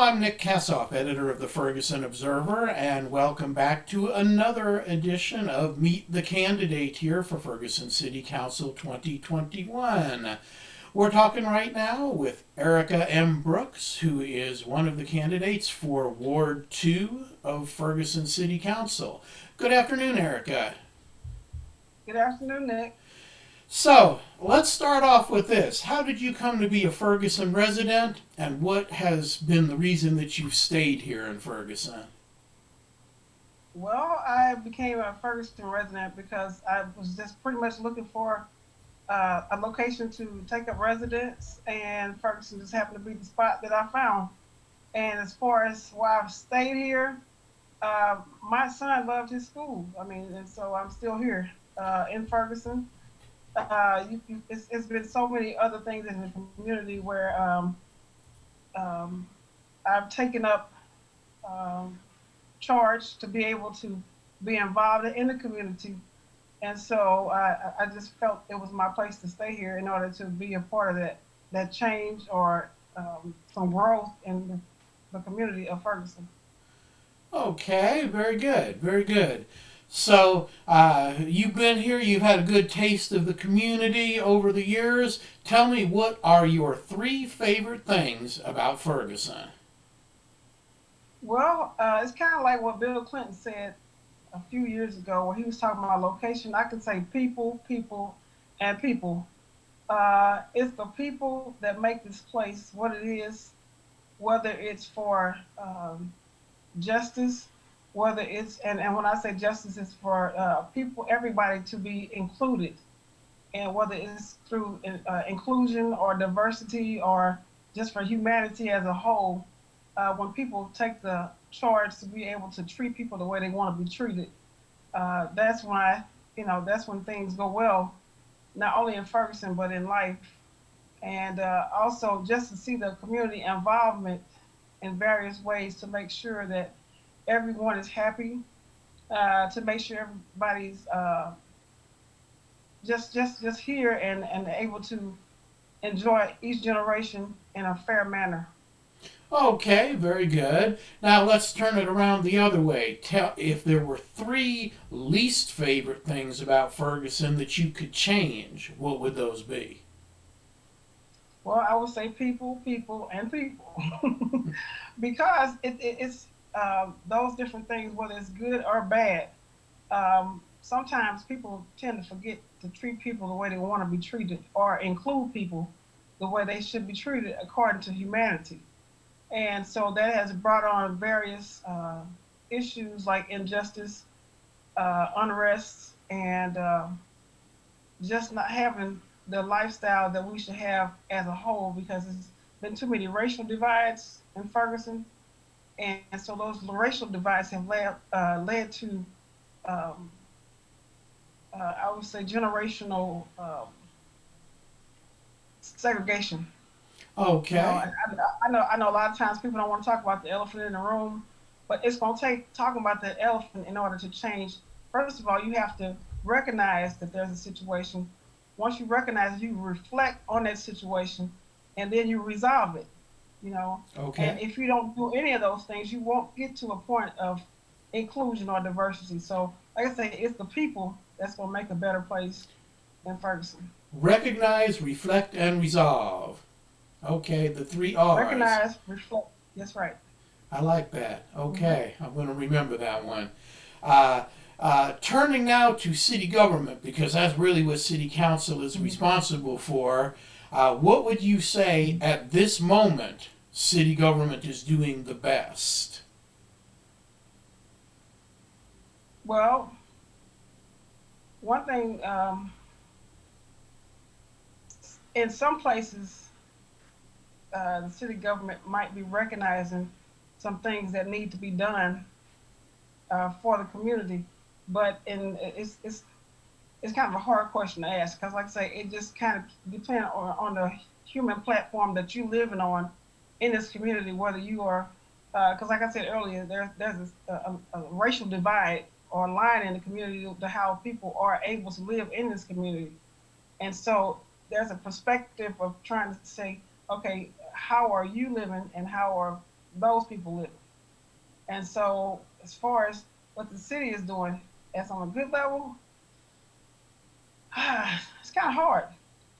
I'm Nick Kassoff, editor of the Ferguson Observer, and welcome back to another edition of Meet the Candidate here for Ferguson City Council 2021. We're talking right now with Erica M. Brooks, who is one of the candidates for Ward 2 of Ferguson City Council. Good afternoon, Erica. Good afternoon, Nick. So, let's start off with this. How did you come to be a Ferguson resident, and what has been the reason that you've stayed here in Ferguson? Well, I became a Ferguson resident because I was just pretty much looking for a location to take up residence, and Ferguson just happened to be the spot that I found. And as far as why I've stayed here, my son loved his school. I mean, and so I'm still here in Ferguson. It's been so many other things in the community where um, I've taken up um, charge to be able to be involved in the community. And so I just felt it was my place to stay here in order to be a part of that change or some growth in the community of Ferguson. Okay, very good, very good. So, you've been here, you've had a good taste of the community over the years. Tell me, what are your three favorite things about Ferguson? Well, it's kind of like what Bill Clinton said a few years ago when he was talking about location. I can say people, people, and people. It's the people that make this place what it is, whether it's for justice, whether it's, and when I say justice, it's for people, everybody to be included, and whether it's through inclusion or diversity or just for humanity as a whole, when people take the charge to be able to treat people the way they want to be treated, that's when that's when things go well, not only in Ferguson but in life, and also just to see the community involvement in various ways to make sure that everyone is happy, to make sure everybody's just here and able to enjoy each generation in a fair manner. Okay, very good. Now let's turn it around the other way. Tell if there were three least favorite things about Ferguson that you could change, what would those be? Well, I would say people, people, and people, because it's those different things, whether it's good or bad. Sometimes people tend to forget to treat people the way they want to be treated, or include people the way they should be treated according to humanity. And so that has brought on various issues like injustice, unrest, and just not having the lifestyle that we should have as a whole because there's been too many racial divides in Ferguson. And so those racial divides have led to, um, I would say, generational segregation. Okay. I know a lot of times people don't want to talk about the elephant in the room, but it's going to take talking about the elephant in order to change. First of all, you have to recognize that there's a situation. Once you recognize it, you reflect on that situation, and then you resolve it. You know, and Okay. if you don't do any of those things, you won't get to a point of inclusion or diversity. So, like I say, it's the people that's going to make a better place in Ferguson. Recognize, reflect, and resolve. Okay, the three R's. Recognize, reflect. That's right. I like that. Hmm. Okay, I'm going to remember that one. Uh, Turning now to city government, because that's really what city council is Hmm. responsible for. What would you say at this moment city government is doing the best? Well, one thing in some places, the city government might be recognizing some things that need to be done for the community, but it's kind of a hard question to ask because, like I say, it just kind of depends on the human platform that you living on in this community, whether you are, because like I said earlier, there's a racial divide or line in the community to how people are able to live in this community. And so there's a perspective of trying to say, okay, how are you living and how are those people living. And so, as far as what the city is doing, as on a good level, it's kind of hard.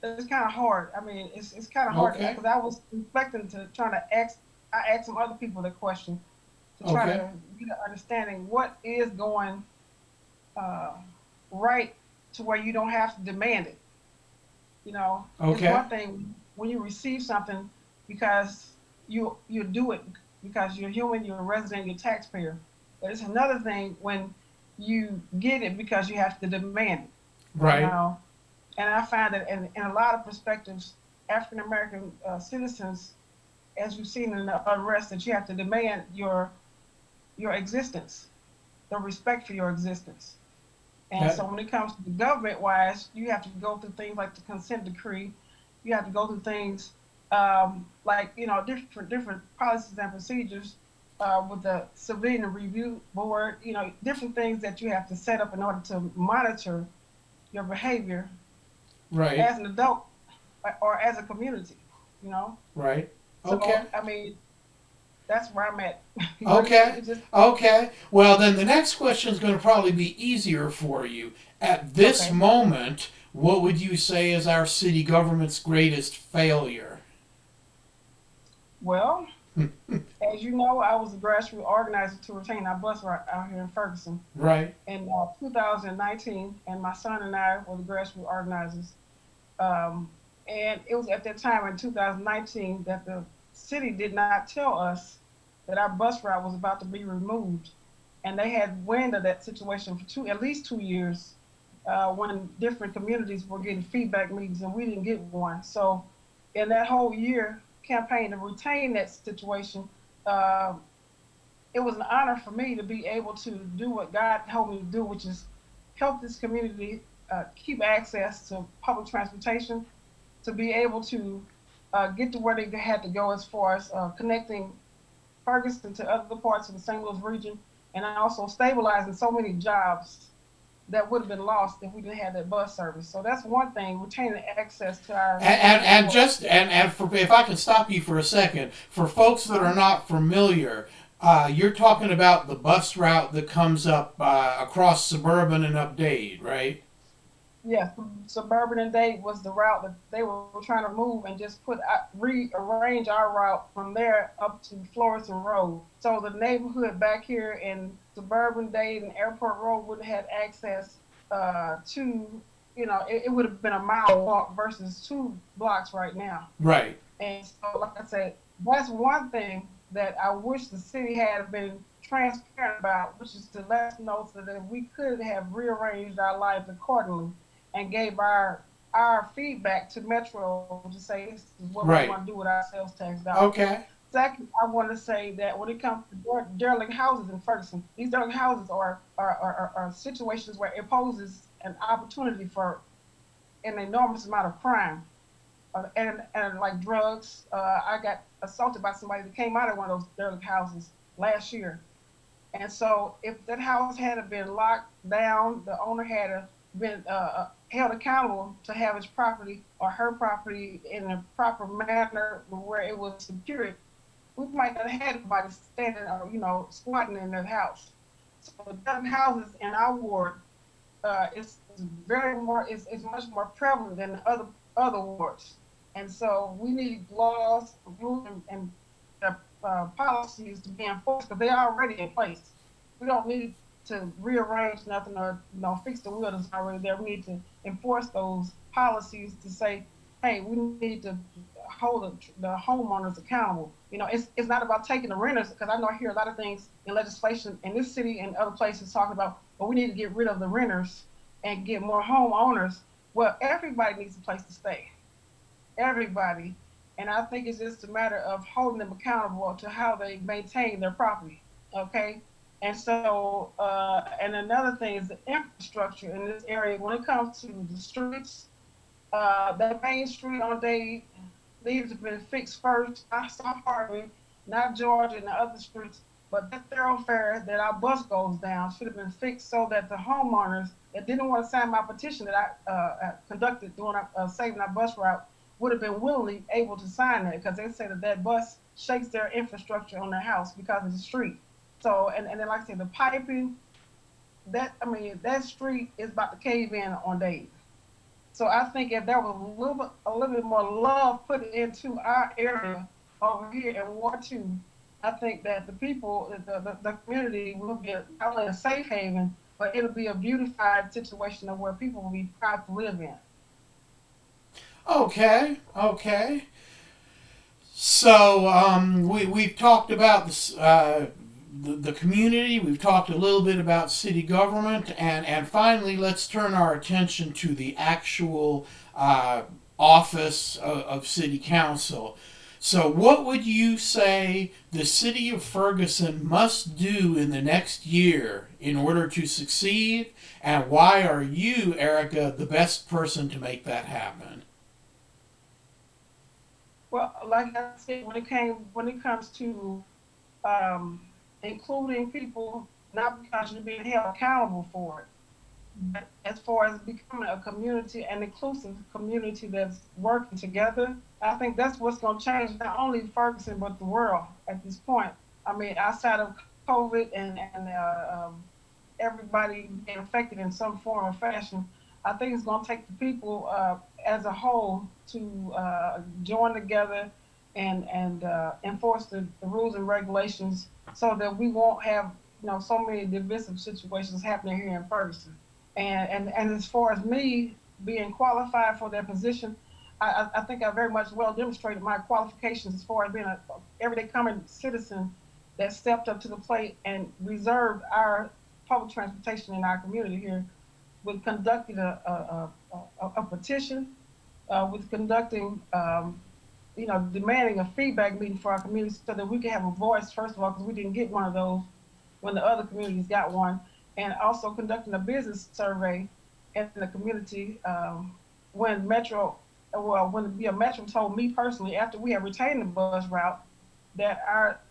It's kind of hard. I mean, it's kind of hard Okay. because I was reflecting to trying to ask. I asked some other people the question to try Okay. to get an understanding what is going uh, right to where you don't have to demand it. It's Okay. one thing when you receive something because you do it because you're human, you're a resident, you're a taxpayer. But it's another thing when you get it because you have to demand it. You Right. know, and I find that in a lot of perspectives, African American citizens, as you've seen in the unrest, that you have to demand your existence, the respect for your existence. And That. so when it comes to the government wise, you have to go through things like the consent decree. You have to go through things like different policies and procedures with the civilian review board. Different things that you have to set up in order to monitor your behavior Right. as an adult or as a community. You know, Right. so Okay. I mean that's where I'm at. Okay. It just Okay. Well, then the next question is going to probably be easier for you. At this okay. moment, what would you say is our city government's greatest failure? Well, as you know, I was a grassroots organizer to retain our bus route out here in Ferguson Right. in 2019, and my son and I were the grassroots organizers. Um, and it was at that time in 2019 that the city did not tell us that our bus route was about to be removed, and they had wind of that situation for at least 2 years, when different communities were getting feedback meetings and we didn't get one. So, in that whole year campaign to retain that situation, uh, it was an honor for me to be able to do what God told me to do, which is help this community keep access to public transportation, to be able to get to where they had to go as far as connecting Ferguson to other parts of the St. Louis region, and also stabilizing so many jobs that would have been lost if we didn't have that bus service. So that's one thing, retaining access to our And transport. just and for if I can stop you for a second, for folks that are Uh-huh. not familiar, you're talking about the bus route that comes up across suburban and up Dade, right? Yes, suburban and Dade was the route that they were trying to move and just rearrange our route from there up to Florissant Road. So the neighborhood back here in suburban Dade and Airport Road would have had access to, it would have been a mile walk versus 2 blocks right now. Right. And so, like I said, that's one thing that I wish the city had been transparent about, which is to let us know so that we could have rearranged our lives accordingly and gave our feedback to Metro to say this is what we want to Right. do with our sales tax dollars. Okay. Second, I want to say that when it comes to derelict houses in Ferguson, these derelict houses are situations where it poses an opportunity for an enormous amount of crime and like drugs. I got assaulted by somebody that came out of one of those derelict houses last year. And so, if that house had been locked down, the owner had been held accountable to have his property or her property in a proper manner where it was secured, we might not have had anybody standing or squatting in that house. So the derelict houses in our ward is very more is much more prevalent than the other wards, and so we need laws, rules, and policies to be enforced because they are already in place. We don't need to rearrange nothing or fix the wheel that's already there. We need to enforce those policies to say, hey, we need to hold the homeowners accountable. It's not about taking the renters because I know I hear a lot of things in legislation in this city and other places talking about, well, we need to get rid of the renters and get more homeowners. Well, everybody needs a place to stay. Everybody. And I think it's just a matter of holding them accountable to how they maintain their property. Okay. And so, and another thing is the infrastructure in this area when it comes to the streets. That main street on Day needs to be fixed first. I saw Harvey, not Georgia and the other streets, but that thoroughfare that our bus goes down should have been fixed so that the homeowners that didn't want to sign my petition that I conducted during saving our bus route would have been willingly able to sign that because they said that bus shakes their infrastructure on their house because of the street. So and then like I said, the piping, that street is about to cave in on days. So I think if there was a little bit more love put into our area over here in Ward 2, I think that the people, the community will be not only a safe haven, but it'll be a beautified situation of where people will be proud to live in. Okay, okay. So we've talked about this, the community. We've talked a little bit about city government, and finally, let's turn our attention to the actual office of city council. So, what would you say the city of Ferguson must do in the next year in order to succeed, and why are you, Erica, the best person to make that happen? Well, like I said, when it comes to um, including people, not because you're being held accountable for it, but as far as becoming a community, an inclusive community that's working together, I think that's what's going to change not only Ferguson but the world at this point. I mean, outside of COVID and everybody being affected in some form or fashion, I think it's going to take the people as a whole to join together and enforce the rules and regulations so that we won't have so many divisive situations happening here in Ferguson. And as far as me being qualified for that position, I think I very much well demonstrated my qualifications as far as being a everyday common citizen that stepped up to the plate and reserved our public transportation in our community here with conducting a petition, with conducting, demanding a feedback meeting for our community so that we can have a voice, first of all, because we didn't get one of those when the other communities got one, and also conducting a business survey in the community when Metro, when the Metro told me personally after we had retained the bus route that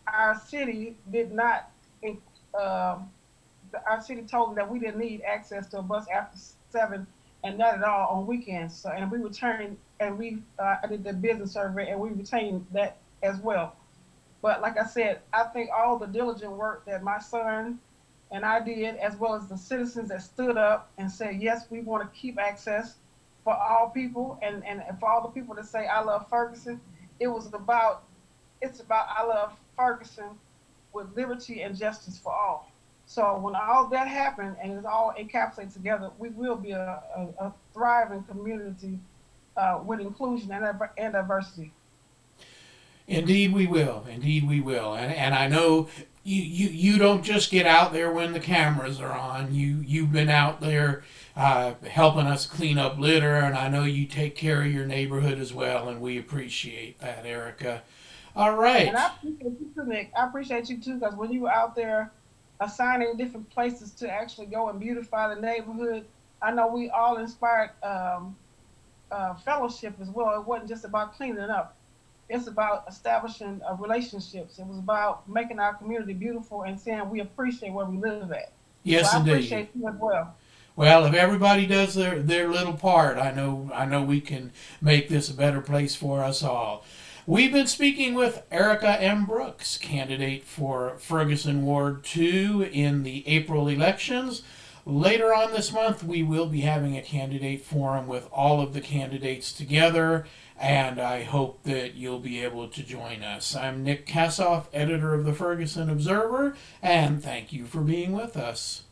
our city did not uh, our city told them that we didn't need access to a bus after 7 and not at all on weekends. So, and we returned and I did the business survey and we retained that as well. But like I said, I think all the diligent work that my son and I did, as well as the citizens that stood up and said, yes, we want to keep access for all people and for all the people that say, I love Ferguson, it's about I love Ferguson with liberty and justice for all. So when all that happened and it's all encapsulated together, we will be a thriving community with inclusion and diversity. Indeed, we will. Indeed, we will. And I know you don't just get out there when the cameras are on. You've been out there helping us clean up litter, and I know you take care of your neighborhood as well, and we appreciate that, Erica. All And right. I appreciate you too, Nick. I appreciate you too, because when you were out there assigning different places to actually go and beautify the neighborhood, I know we all inspired fellowship as well. It wasn't just about cleaning up. It's about establishing relationships. It was about making our community beautiful and saying we appreciate where we live at. So Yes, I indeed. appreciate you as well. Well, if everybody does their little part, I know we can make this a better place for us all. We've been speaking with Erica M. Brooks, candidate for Ferguson Ward 2 in the April elections. Later on this month, we will be having a candidate forum with all of the candidates together, and I hope that you'll be able to join us. I'm Nick Kassoff, editor of the Ferguson Observer, and thank you for being with us.